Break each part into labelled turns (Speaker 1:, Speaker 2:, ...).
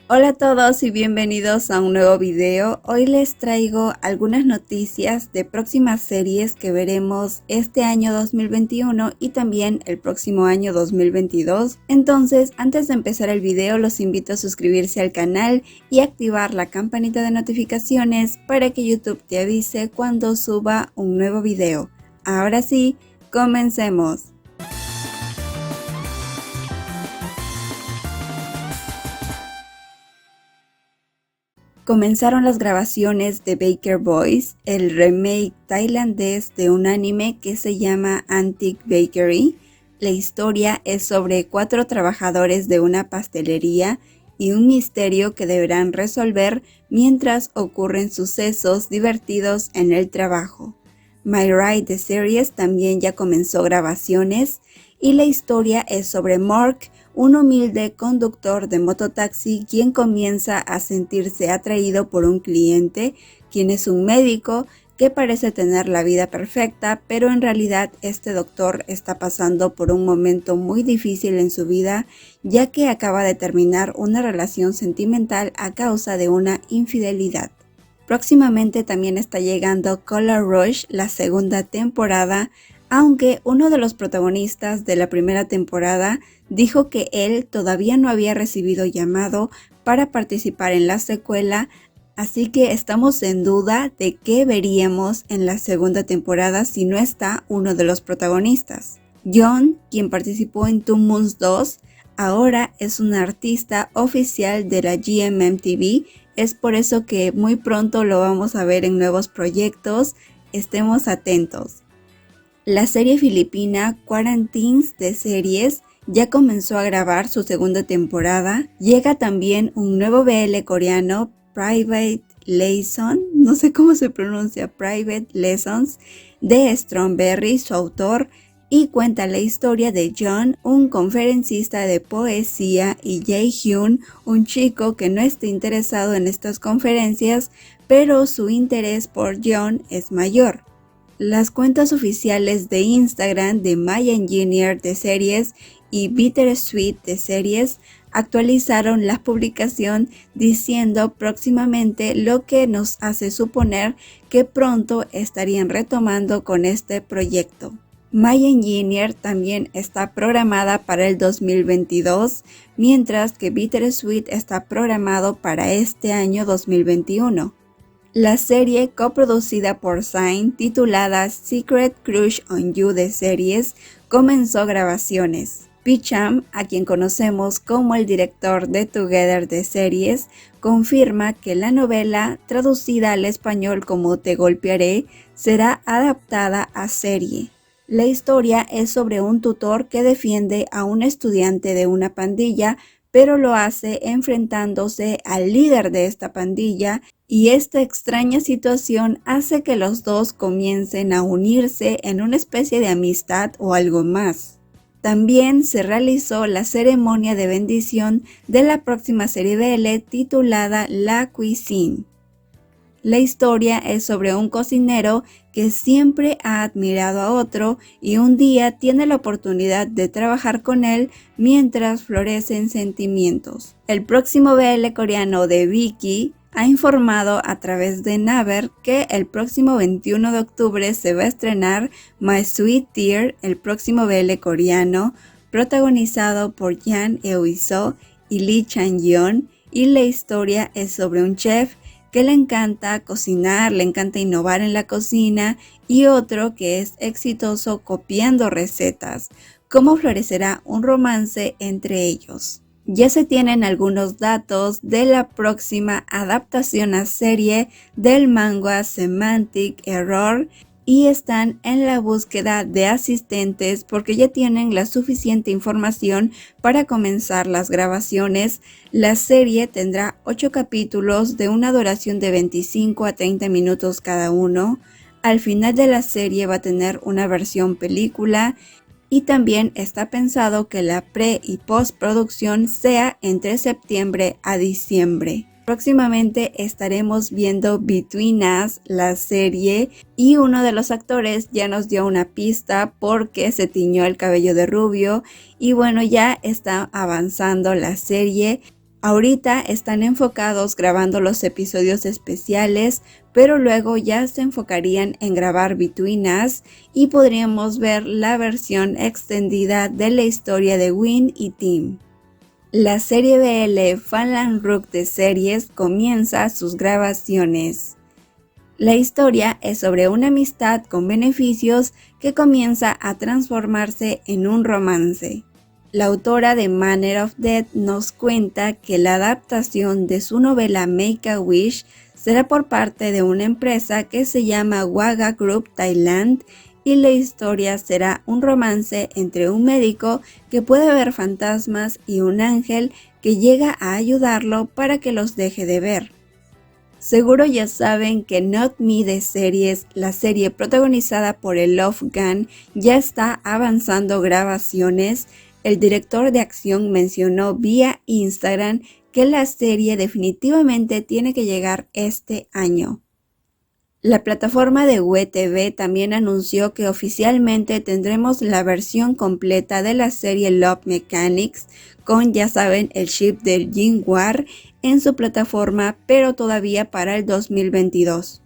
Speaker 1: Hola a todos y bienvenidos a un nuevo video. Hoy les traigo algunas noticias de próximas series que veremos este año 2021 y también el próximo año 2022. Entonces, antes de empezar el video, los invito a suscribirse al canal y activar la campanita de notificaciones para que YouTube te avise cuando suba un nuevo video. Ahora sí, comencemos. Comenzaron las grabaciones de Baker Boys, el remake tailandés de un anime que se llama Antique Bakery. La historia es sobre 4 trabajadores de una pastelería y un misterio que deberán resolver mientras ocurren sucesos divertidos en el trabajo. My Ride the Series también ya comenzó grabaciones y la historia es sobre Mark, un humilde conductor de mototaxi quien comienza a sentirse atraído por un cliente, quien es un médico que parece tener la vida perfecta, pero en realidad este doctor está pasando por un momento muy difícil en su vida, ya que acaba de terminar una relación sentimental a causa de una infidelidad. Próximamente también está llegando Color Rush, la segunda temporada, aunque uno de los protagonistas de la primera temporada dijo que él todavía no había recibido llamado para participar en la secuela, así que estamos en duda de qué veríamos en la segunda temporada si no está uno de los protagonistas. John, quien participó en Two Moons 2, ahora es un artista oficial de la GMMTV, es por eso que muy pronto lo vamos a ver en nuevos proyectos, estemos atentos. La serie filipina Quarantines de Series ya comenzó a grabar su segunda temporada. Llega también un nuevo BL coreano, Private Lesson, no sé cómo se pronuncia, Private Lessons, de Stromberry, su autor, y cuenta la historia de John, un conferencista de poesía, y Jae-hyun, un chico que no está interesado en estas conferencias, pero su interés por John es mayor. Las cuentas oficiales de Instagram de My Engineer de Series y Bittersweet de Series actualizaron la publicación diciendo próximamente, lo que nos hace suponer que pronto estarían retomando con este proyecto. My Engineer también está programada para el 2022, mientras que Bittersweet está programado para este año 2021. La serie coproducida por Sign, titulada Secret Crush on You de Series, comenzó grabaciones. Picham, a quien conocemos como el director de Together de Series, confirma que la novela, traducida al español como Te golpearé, será adaptada a serie. La historia es sobre un tutor que defiende a un estudiante de una pandilla, pero lo hace enfrentándose al líder de esta pandilla, y esta extraña situación hace que los dos comiencen a unirse en una especie de amistad o algo más. También se realizó la ceremonia de bendición de la próxima serie BL titulada La Cuisine. La historia es sobre un cocinero que siempre ha admirado a otro y un día tiene la oportunidad de trabajar con él mientras florecen sentimientos. El próximo BL coreano de Vicky ha informado a través de Naver que el próximo 21 de octubre se va a estrenar My Sweet Tear, el próximo BL coreano, protagonizado por Jan Eui-seo y Lee Chang-yeon, y la historia es sobre un chef que le encanta cocinar, le encanta innovar en la cocina, y otro que es exitoso copiando recetas. ¿Cómo florecerá un romance entre ellos? Ya se tienen algunos datos de la próxima adaptación a serie del manga Semantic Error y están en la búsqueda de asistentes porque ya tienen la suficiente información para comenzar las grabaciones. La serie tendrá 8 capítulos de una duración de 25 a 30 minutos cada uno. Al final de la serie va a tener una versión película y también está pensado que la pre- y postproducción sea entre septiembre a diciembre. Próximamente estaremos viendo Between Us, la serie, y uno de los actores ya nos dio una pista porque se tiñó el cabello de rubio y bueno, ya está avanzando la serie. Ahorita están enfocados grabando los episodios especiales, pero luego ya se enfocarían en grabar Between Us y podríamos ver la versión extendida de la historia de Win y Tim. La serie BL Fanland Rook de series comienza sus grabaciones. La historia es sobre una amistad con beneficios que comienza a transformarse en un romance. La autora de Manner of Death nos cuenta que la adaptación de su novela Make-A-Wish será por parte de una empresa que se llama Wagga Group Thailand y la historia será un romance entre un médico que puede ver fantasmas y un ángel que llega a ayudarlo para que los deje de ver. Seguro ya saben que Not Me de series, la serie protagonizada por el Love Gun, ya está avanzando grabaciones. El director de acción mencionó vía Instagram que la serie definitivamente tiene que llegar este año. La plataforma de WeTV también anunció que oficialmente tendremos la versión completa de la serie Love Mechanics con, ya saben, el ship del Jinwar en su plataforma, pero todavía para el 2022.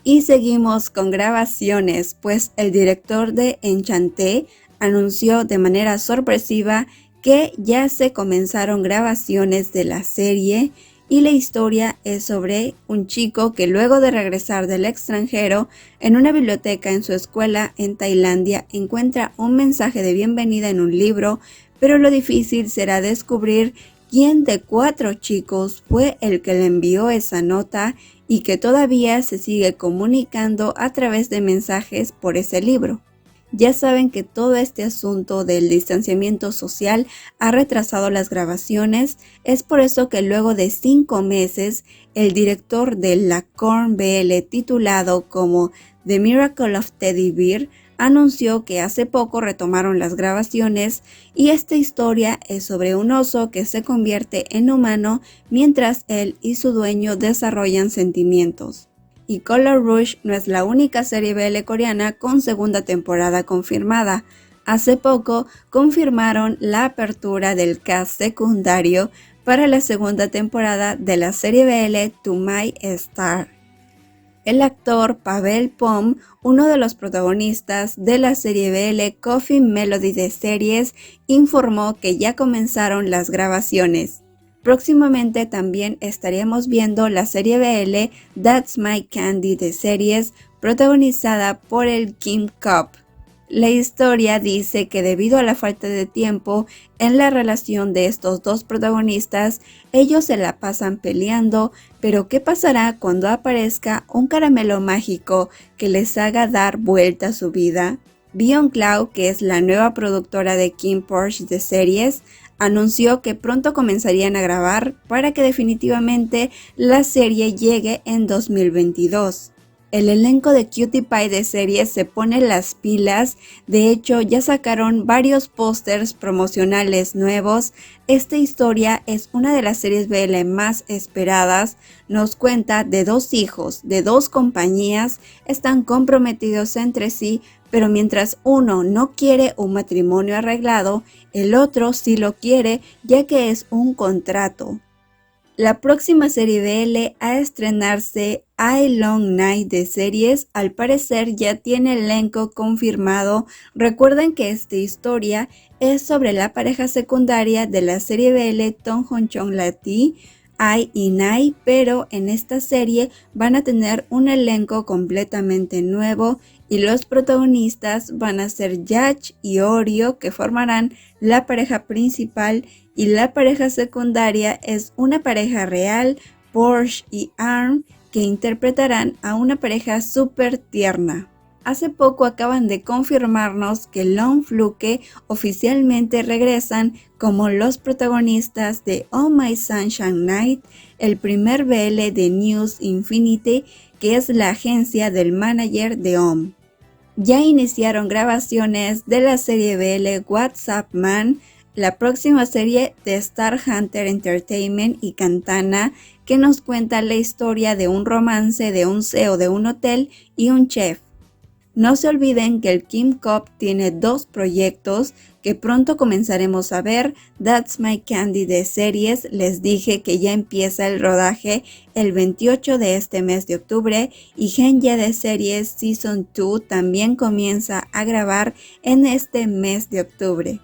Speaker 1: Y seguimos con grabaciones, pues el director de Enchanté anunció de manera sorpresiva que ya se comenzaron grabaciones de la serie y la historia es sobre un chico que luego de regresar del extranjero en una biblioteca en su escuela en Tailandia encuentra un mensaje de bienvenida en un libro, pero lo difícil será descubrir quién de 4 chicos fue el que le envió esa nota y que todavía se sigue comunicando a través de mensajes por ese libro. Ya saben que todo este asunto del distanciamiento social ha retrasado las grabaciones, es por eso que luego de 5 meses, el director de la Corn BL titulado como The Miracle of Teddy Bear anunció que hace poco retomaron las grabaciones y esta historia es sobre un oso que se convierte en humano mientras él y su dueño desarrollan sentimientos. Y Color Rush no es la única serie BL coreana con segunda temporada confirmada. Hace poco confirmaron la apertura del cast secundario para la segunda temporada de la serie BL To My Star. El actor Pavel Pom, uno de los protagonistas de la serie BL Coffee Melody de series, informó que ya comenzaron las grabaciones. Próximamente también estaríamos viendo la serie BL That's My Candy de series protagonizada por el Kim Cup. La historia dice que debido a la falta de tiempo en la relación de estos dos protagonistas, ellos se la pasan peleando, pero ¿qué pasará cuando aparezca un caramelo mágico que les haga dar vuelta a su vida? Beyond Cloud, que es la nueva productora de Kim Porsche de series, anunció que pronto comenzarían a grabar para que definitivamente la serie llegue en 2022. El elenco de Cutie Pie de series se pone las pilas, de hecho ya sacaron varios pósters promocionales nuevos. Esta historia es una de las series BL más esperadas, nos cuenta de 2 hijos de 2 compañías, están comprometidos entre sí, pero mientras uno no quiere un matrimonio arreglado, el otro sí lo quiere ya que es un contrato. La próxima serie BL a estrenarse, I Long Night de series, al parecer ya tiene elenco confirmado. Recuerden que esta historia es sobre la pareja secundaria de la serie BL Tong Hon Chong Lati, I y Nai, pero en esta serie van a tener un elenco completamente nuevo y los protagonistas van a ser Yach y Oreo, que formarán la pareja principal, y la pareja secundaria es una pareja real, Porsche y Arm, que interpretarán a una pareja súper tierna. Hace poco acaban de confirmarnos que Long Fluke oficialmente regresan como los protagonistas de Oh My Sunshine Night, el primer BL de News Infinity, que es la agencia del manager de OM. Ya iniciaron grabaciones de la serie BL WhatsApp Man, la próxima serie de Star Hunter Entertainment y Cantana, que nos cuenta la historia de un romance de un CEO de un hotel y un chef. No se olviden que el K-pop tiene 2 proyectos que pronto comenzaremos a ver. That's My Candy de series, les dije que ya empieza el rodaje el 28 de este mes de octubre, y Genya de series Season 2 también comienza a grabar en este mes de octubre.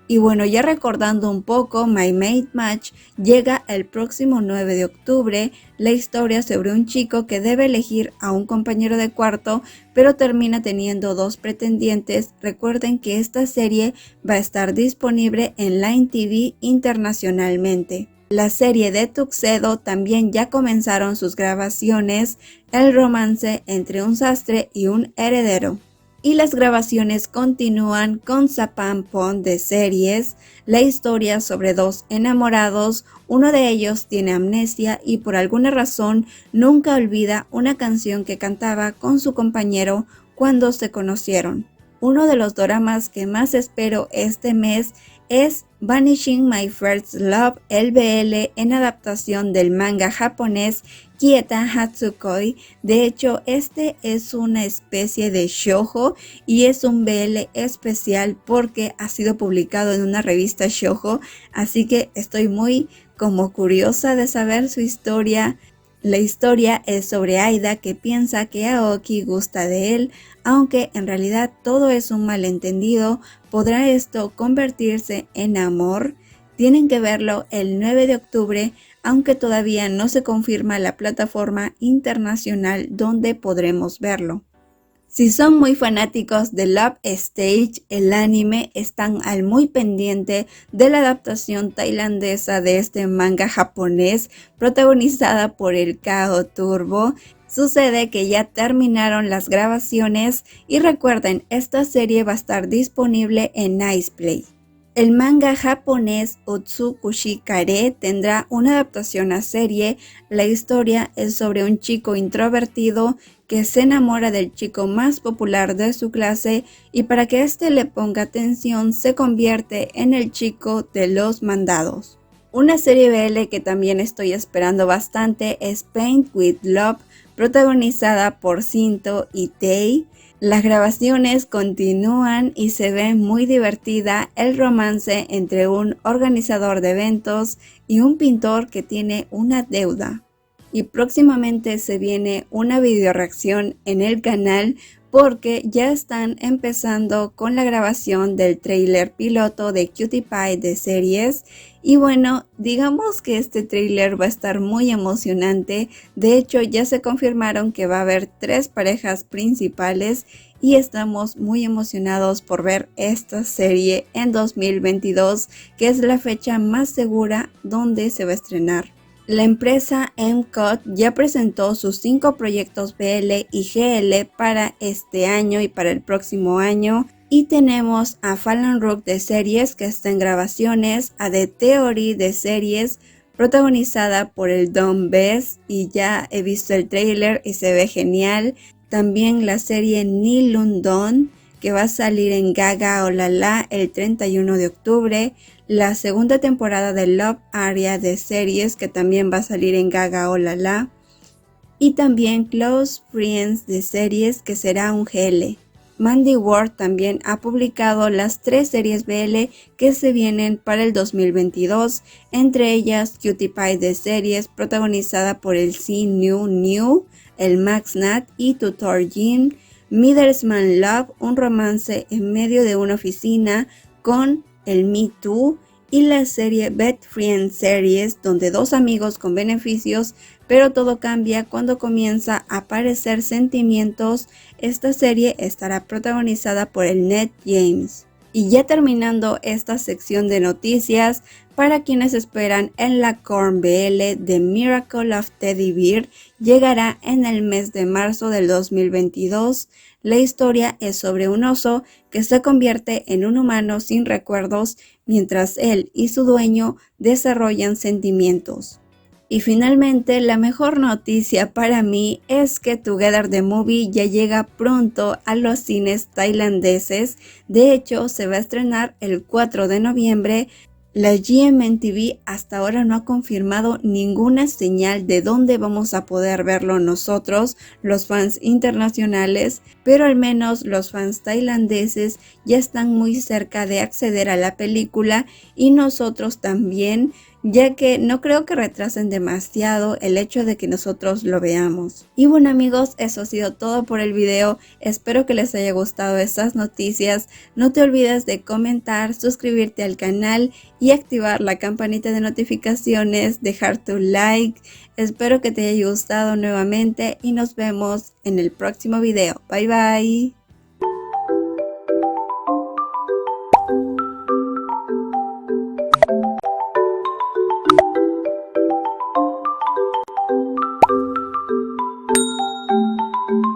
Speaker 1: Y bueno, ya recordando un poco, My Mate Match llega el próximo 9 de octubre, la historia sobre un chico que debe elegir a un compañero de cuarto, pero termina teniendo 2 pretendientes. Recuerden que esta serie va a estar disponible en Line TV internacionalmente. La serie de Tuxedo también ya comenzaron sus grabaciones, el romance entre un sastre y un heredero. Y las grabaciones continúan con Sapampon de series, la historia sobre 2 enamorados. Uno de ellos tiene amnesia y por alguna razón nunca olvida una canción que cantaba con su compañero cuando se conocieron. Uno de los doramas que más espero este mes es Vanishing My First Love, el BL en adaptación del manga japonés Kieta Hatsukoi. De hecho, este es una especie de shoujo y es un BL especial porque ha sido publicado en una revista shoujo, así que estoy muy curiosa de saber su historia. La historia es sobre Aida, que piensa que Aoki gusta de él, aunque en realidad todo es un malentendido. ¿Podrá esto convertirse en amor? Tienen que verlo el 9 de octubre, aunque todavía no se confirma la plataforma internacional donde podremos verlo. Si son muy fanáticos de Love Stage, el anime, están al muy pendiente de la adaptación tailandesa de este manga japonés protagonizada por el Kao Turbo. Sucede que ya terminaron las grabaciones y recuerden, esta serie va a estar disponible en Niceplay. El manga japonés Utsukushi Kare tendrá una adaptación a serie. La historia es sobre un chico introvertido que se enamora del chico más popular de su clase y para que éste le ponga atención se convierte en el chico de los mandados. Una serie BL que también estoy esperando bastante es Paint with Love, protagonizada por Shinto y Tei. Las grabaciones continúan y se ve muy divertida el romance entre un organizador de eventos y un pintor que tiene una deuda. Y próximamente se viene una video reacción en el canal porque ya están empezando con la grabación del tráiler piloto de Cutie Pie de series. Y bueno, digamos que este tráiler va a estar muy emocionante. De hecho, ya se confirmaron que va a haber 3 parejas principales y estamos muy emocionados por ver esta serie en 2022, que es la fecha más segura donde se va a estrenar. La empresa MCOT ya presentó sus 5 proyectos BL y GL para este año y para el próximo año. Y tenemos a Fallen Rook de series que está en grabaciones, a The Theory de series protagonizada por el Don Best y ya he visto el tráiler y se ve genial. También la serie Ni Lundon que va a salir en Gaga Olala el 31 de octubre. La segunda temporada de Love Aria de series que también va a salir en Gaga Olala. Y también Close Friends de series que será un GL. Mandy Ward también ha publicado las 3 series BL que se vienen para el 2022, entre ellas Cutie Pie de series protagonizada por el C New, el Max Nat y Tutor Jin, Middlesman Love, un romance en medio de una oficina con el Me Too, y la serie Best Friend Series, donde 2 amigos con beneficios, pero todo cambia cuando comienza a aparecer sentimientos. Esta serie estará protagonizada por el Ned James. Y ya terminando esta sección de noticias, para quienes esperan en la Corn BL de Miracle of Teddy Bear, llegará en el mes de marzo del 2022. La historia es sobre un oso que se convierte en un humano sin recuerdos mientras él y su dueño desarrollan sentimientos. Y finalmente, la mejor noticia para mí es que Together the Movie ya llega pronto a los cines tailandeses. De hecho, se va a estrenar el 4 de noviembre. La GMMTV hasta ahora no ha confirmado ninguna señal de dónde vamos a poder verlo nosotros, los fans internacionales, pero al menos los fans tailandeses ya están muy cerca de acceder a la película y nosotros también, ya que no creo que retrasen demasiado el hecho de que nosotros lo veamos. Y bueno amigos, eso ha sido todo por el video, espero que les haya gustado estas noticias, no te olvides de comentar, suscribirte al canal y activar la campanita de notificaciones, dejar tu like, espero que te haya gustado nuevamente y nos vemos en el próximo video, bye bye.